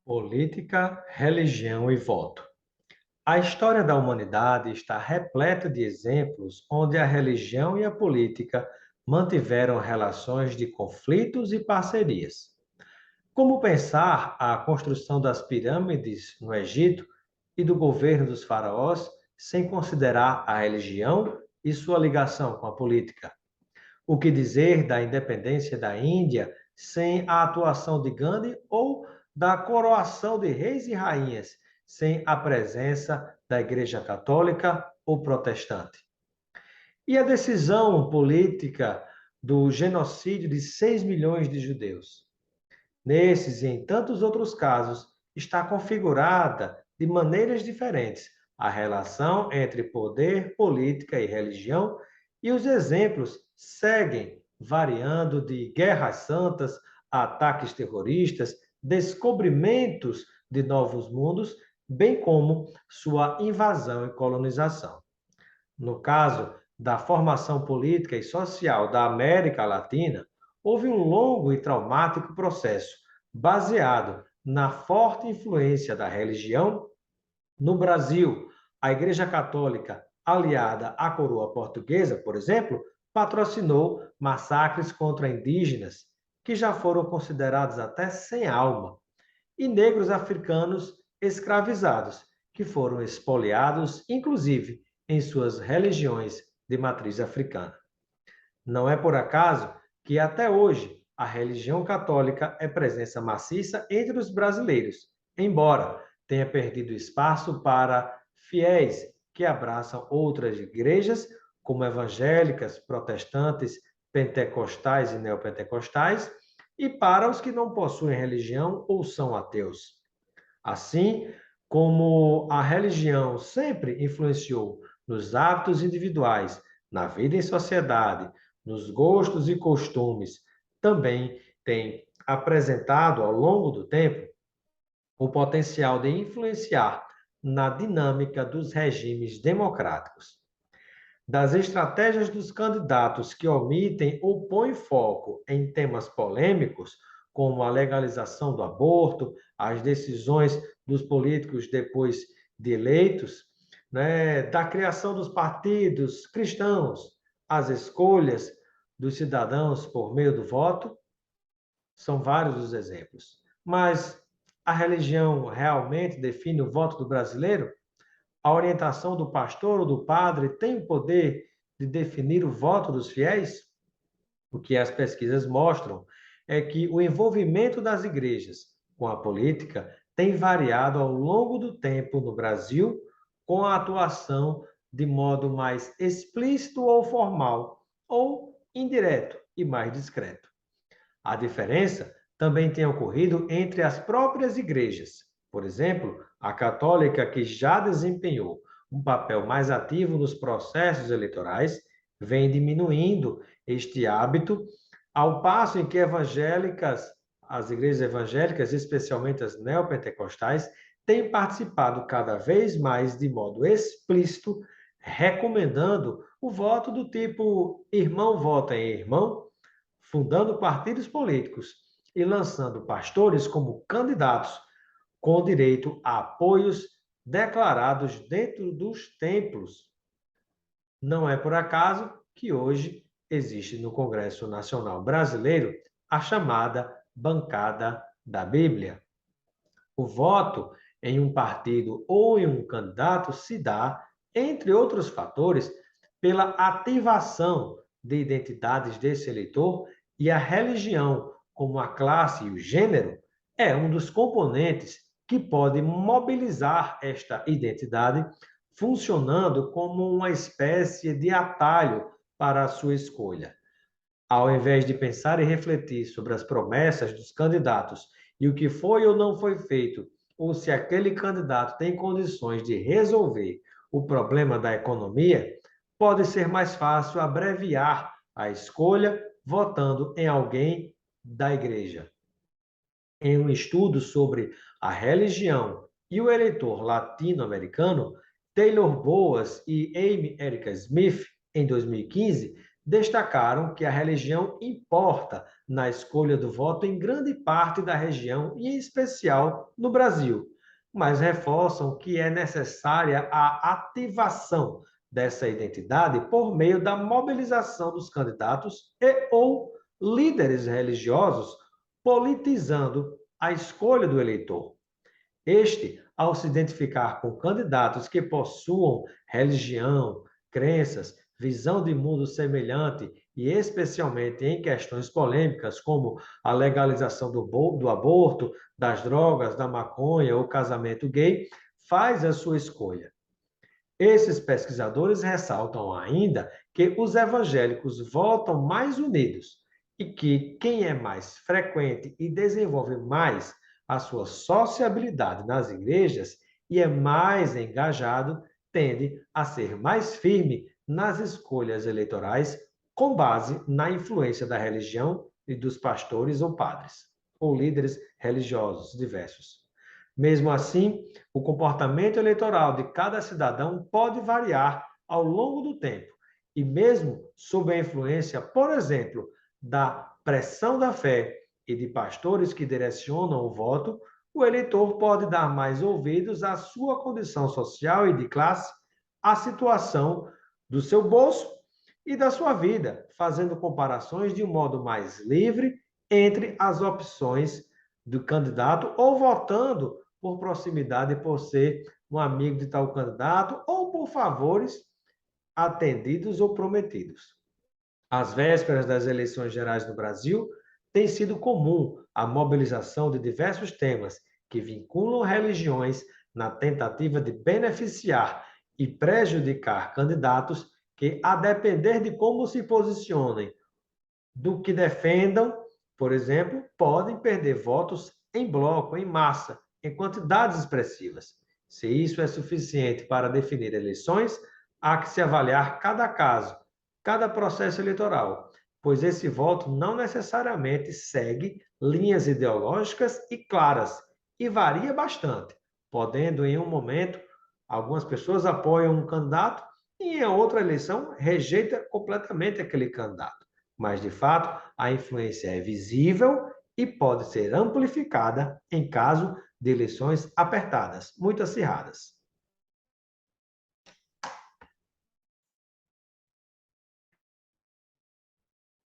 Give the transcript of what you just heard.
Política, religião e voto. A história da humanidade está repleta de exemplos onde a religião e a política mantiveram relações de conflitos e parcerias. Como pensar a construção das pirâmides no Egito e do governo dos faraós sem considerar a religião e sua ligação com a política? O que dizer da independência da Índia sem a atuação de Gandhi ou da coroação de reis e rainhas sem a presença da Igreja Católica ou protestante? E a decisão política do genocídio de 6 milhões de judeus? Nesses e em tantos outros casos, está configurada de maneiras diferentes a relação entre poder, política e religião, e os exemplos seguem variando de guerras santas a ataques terroristas, descobrimentos de novos mundos, bem como sua invasão e colonização. No caso da formação política e social da América Latina, houve um longo e traumático processo baseado na forte influência da religião. No Brasil, a Igreja Católica, aliada à coroa portuguesa, por exemplo, patrocinou massacres contra indígenas, que já foram considerados até sem alma, e negros africanos escravizados, que foram expoliados, inclusive em suas religiões de matriz africana. Não é por acaso que até hoje a religião católica é presença maciça entre os brasileiros, embora tenha perdido espaço para fiéis que abraçam outras igrejas, como evangélicas, protestantes, pentecostais e neopentecostais, e para os que não possuem religião ou são ateus. Assim como a religião sempre influenciou nos hábitos individuais, na vida em sociedade, nos gostos e costumes, também tem apresentado ao longo do tempo o potencial de influenciar na dinâmica dos regimes democráticos. Das estratégias dos candidatos que omitem ou põem foco em temas polêmicos, como a legalização do aborto, as decisões dos políticos depois de eleitos, né, da criação dos partidos cristãos, as escolhas dos cidadãos por meio do voto, são vários os exemplos. Mas a religião realmente define o voto do brasileiro? A orientação do pastor ou do padre tem o poder de definir o voto dos fiéis? O que as pesquisas mostram é que o envolvimento das igrejas com a política tem variado ao longo do tempo no Brasil, com a atuação de modo mais explícito ou formal, ou indireto e mais discreto. A diferença também tem ocorrido entre as próprias igrejas. Por exemplo, a católica, que já desempenhou um papel mais ativo nos processos eleitorais, vem diminuindo este hábito, ao passo em que evangélicas, as igrejas evangélicas, especialmente as neopentecostais, têm participado cada vez mais de modo explícito, recomendando o voto do tipo irmão vota em irmão, fundando partidos políticos e lançando pastores como candidatos com direito a apoios declarados dentro dos templos. Não é por acaso que hoje existe no Congresso Nacional Brasileiro a chamada bancada da Bíblia. O voto em um partido ou em um candidato se dá, entre outros fatores, pela ativação de identidades desse eleitor, e a religião, como a classe e o gênero, é um dos componentes que pode mobilizar esta identidade, funcionando como uma espécie de atalho para a sua escolha. Ao invés de pensar e refletir sobre as promessas dos candidatos e o que foi ou não foi feito, ou se aquele candidato tem condições de resolver o problema da economia, pode ser mais fácil abreviar a escolha votando em alguém da igreja. Em um estudo sobre a religião e o eleitor latino-americano, Taylor Boas e Amy Erica Smith, em 2015, destacaram que a religião importa na escolha do voto em grande parte da região e, em especial, no Brasil, mas reforçam que é necessária a ativação dessa identidade por meio da mobilização dos candidatos e ou líderes religiosos, politizando a escolha do eleitor. Este, ao se identificar com candidatos que possuam religião, crenças, visão de mundo semelhante e especialmente em questões polêmicas como a legalização do aborto, das drogas, da maconha ou casamento gay, faz a sua escolha. Esses pesquisadores ressaltam ainda que os evangélicos votam mais unidos e que quem é mais frequente e desenvolve mais a sua sociabilidade nas igrejas e é mais engajado tende a ser mais firme nas escolhas eleitorais com base na influência da religião e dos pastores ou padres, ou líderes religiosos diversos. Mesmo assim, o comportamento eleitoral de cada cidadão pode variar ao longo do tempo, e mesmo sob a influência, por exemplo, da pressão da fé e de pastores que direcionam o voto, o eleitor pode dar mais ouvidos à sua condição social e de classe, à situação do seu bolso e da sua vida, fazendo comparações de um modo mais livre entre as opções do candidato ou votando por proximidade, por ser um amigo de tal candidato ou por favores atendidos ou prometidos. Às vésperas das eleições gerais no Brasil, tem sido comum a mobilização de diversos temas que vinculam religiões na tentativa de beneficiar e prejudicar candidatos que, a depender de como se posicionem, do que defendam, por exemplo, podem perder votos em bloco, em massa, em quantidades expressivas. Se isso é suficiente para definir eleições, há que se avaliar cada caso, cada processo eleitoral, pois esse voto não necessariamente segue linhas ideológicas e claras e varia bastante, podendo em um momento algumas pessoas apoiam um candidato e em outra eleição rejeita completamente aquele candidato. Mas, de fato, a influência é visível e pode ser amplificada em caso de eleições apertadas, muito acirradas.